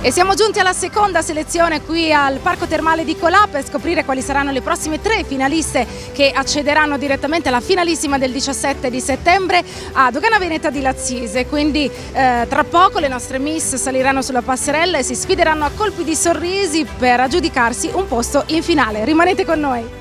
E siamo giunti alla seconda selezione qui al Parco Termale di Colà per scoprire quali saranno le prossime 3 finaliste che accederanno direttamente alla finalissima del 17 di settembre a Dogana Veneta di Lazzise. Quindi tra poco le nostre miss saliranno sulla passerella e si sfideranno a colpi di sorrisi per aggiudicarsi un posto in finale. Rimanete con noi.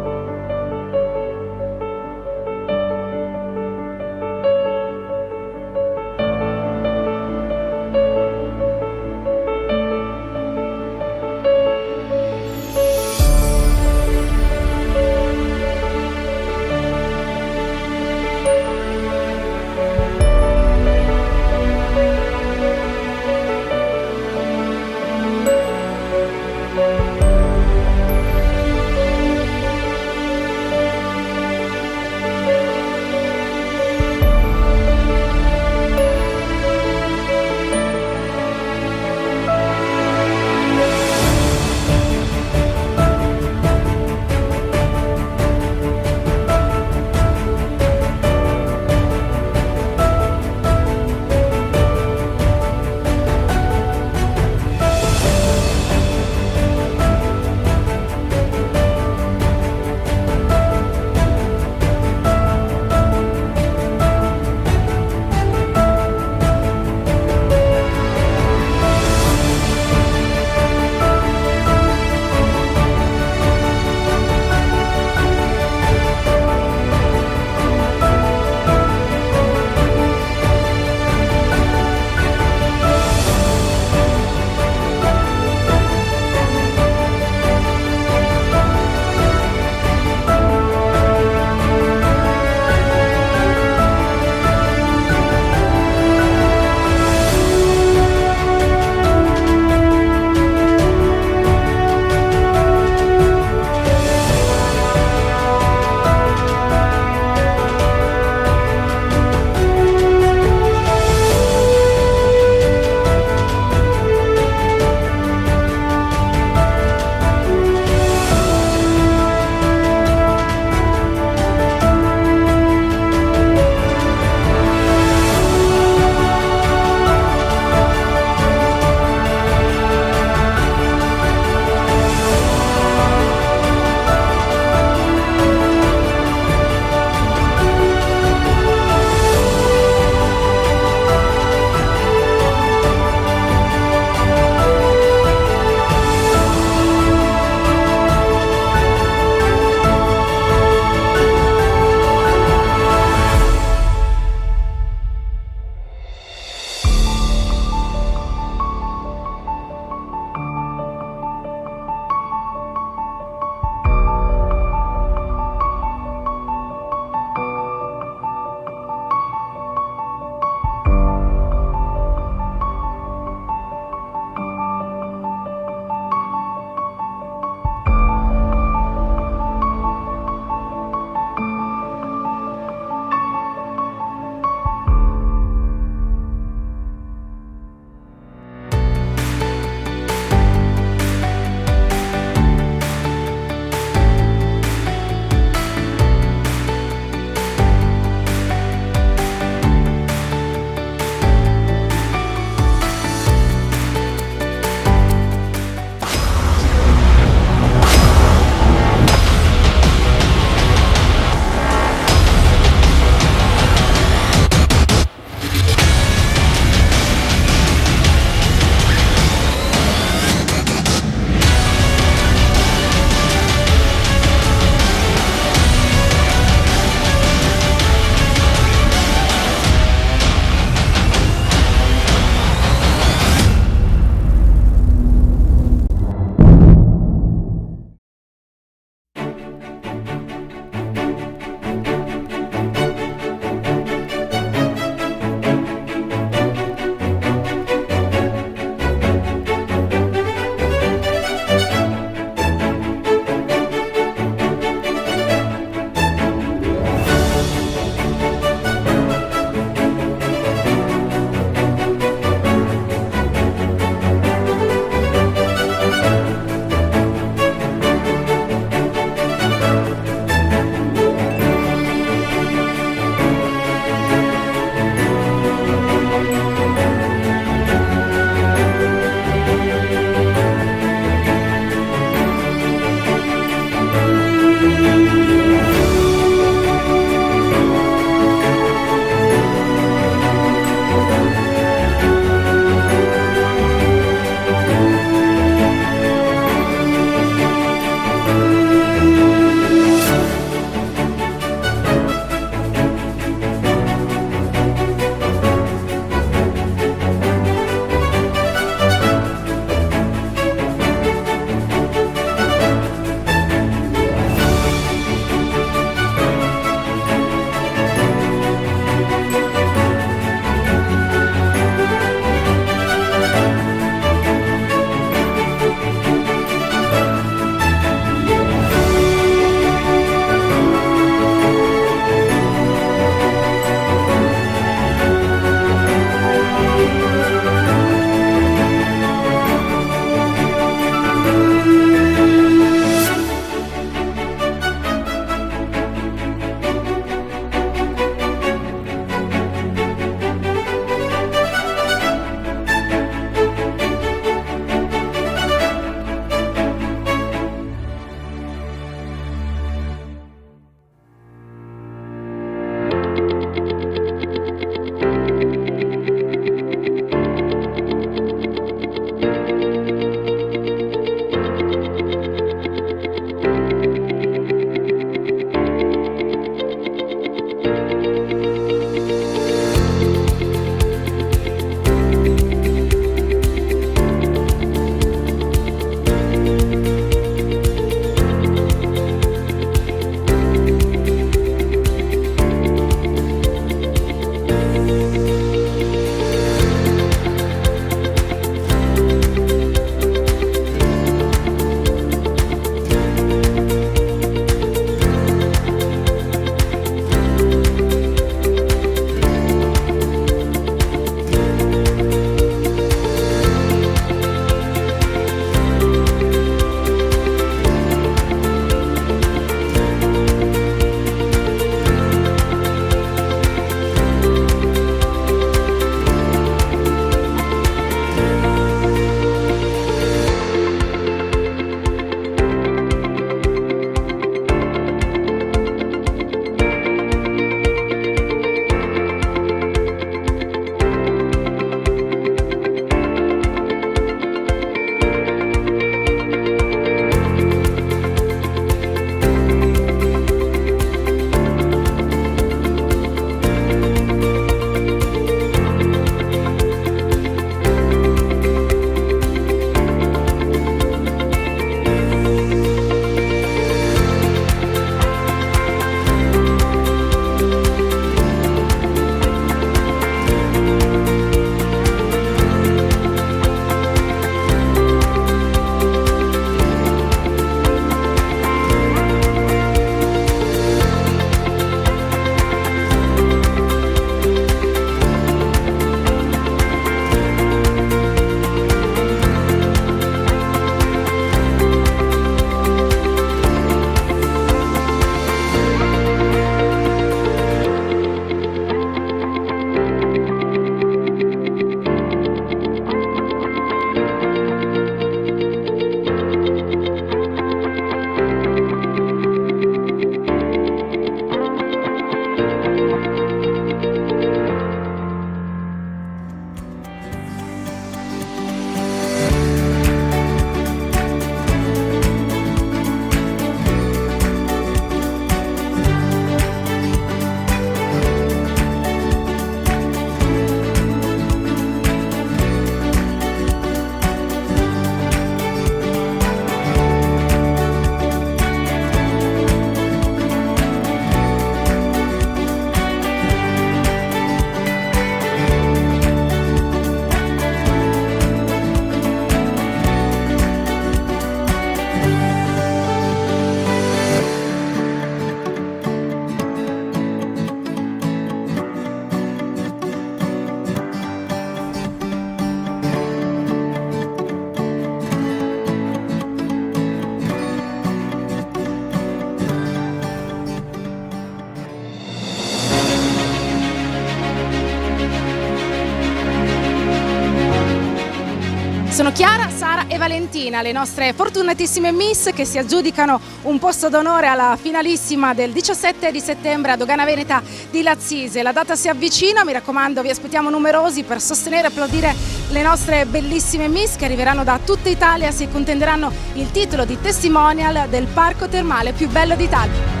Sono Chiara, Sara e Valentina, le nostre fortunatissime Miss che si aggiudicano un posto d'onore alla finalissima del 17 di settembre a Dogana Veneta di Lazzise. La data si avvicina, mi raccomando, vi aspettiamo numerosi per sostenere e applaudire le nostre bellissime Miss che arriveranno da tutta Italia e si contenderanno il titolo di testimonial del parco termale più bello d'Italia.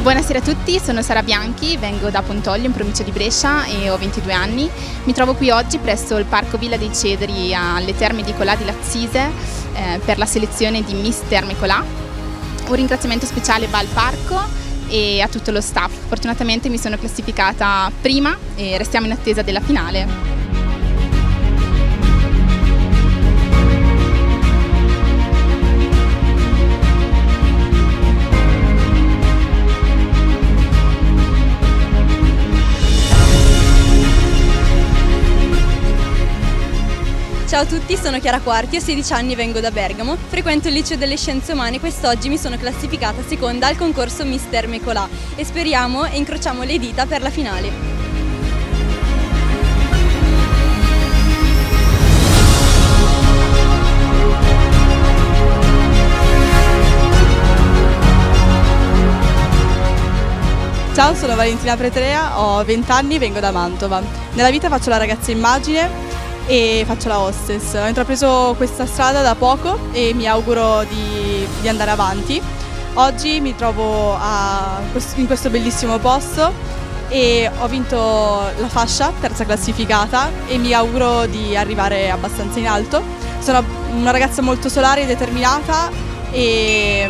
Buonasera a tutti, sono Sara Bianchi, vengo da Pontoglio in provincia di Brescia e ho 22 anni. Mi trovo qui oggi presso il Parco Villa dei Cedri alle Terme di Colà di Lazzise per la selezione di Miss Terme Colà. Un ringraziamento speciale va al parco e a tutto lo staff. Fortunatamente mi sono classificata prima e restiamo in attesa della finale. Ciao a tutti, sono Chiara Quarti, ho 16 anni e vengo da Bergamo, frequento il liceo delle scienze umane e quest'oggi mi sono classificata seconda al concorso Miss Terme Colà e speriamo e incrociamo le dita per la finale. Ciao, sono Valentina Pretrea, ho 20 anni e vengo da Mantova. Nella vita faccio la ragazza immagine e faccio la hostess. Ho intrapreso questa strada da poco e mi auguro di andare avanti. Oggi mi trovo in questo bellissimo posto e ho vinto la fascia, terza classificata, e mi auguro di arrivare abbastanza in alto. Sono una ragazza molto solare e determinata e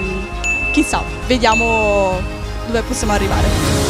chissà, vediamo dove possiamo arrivare.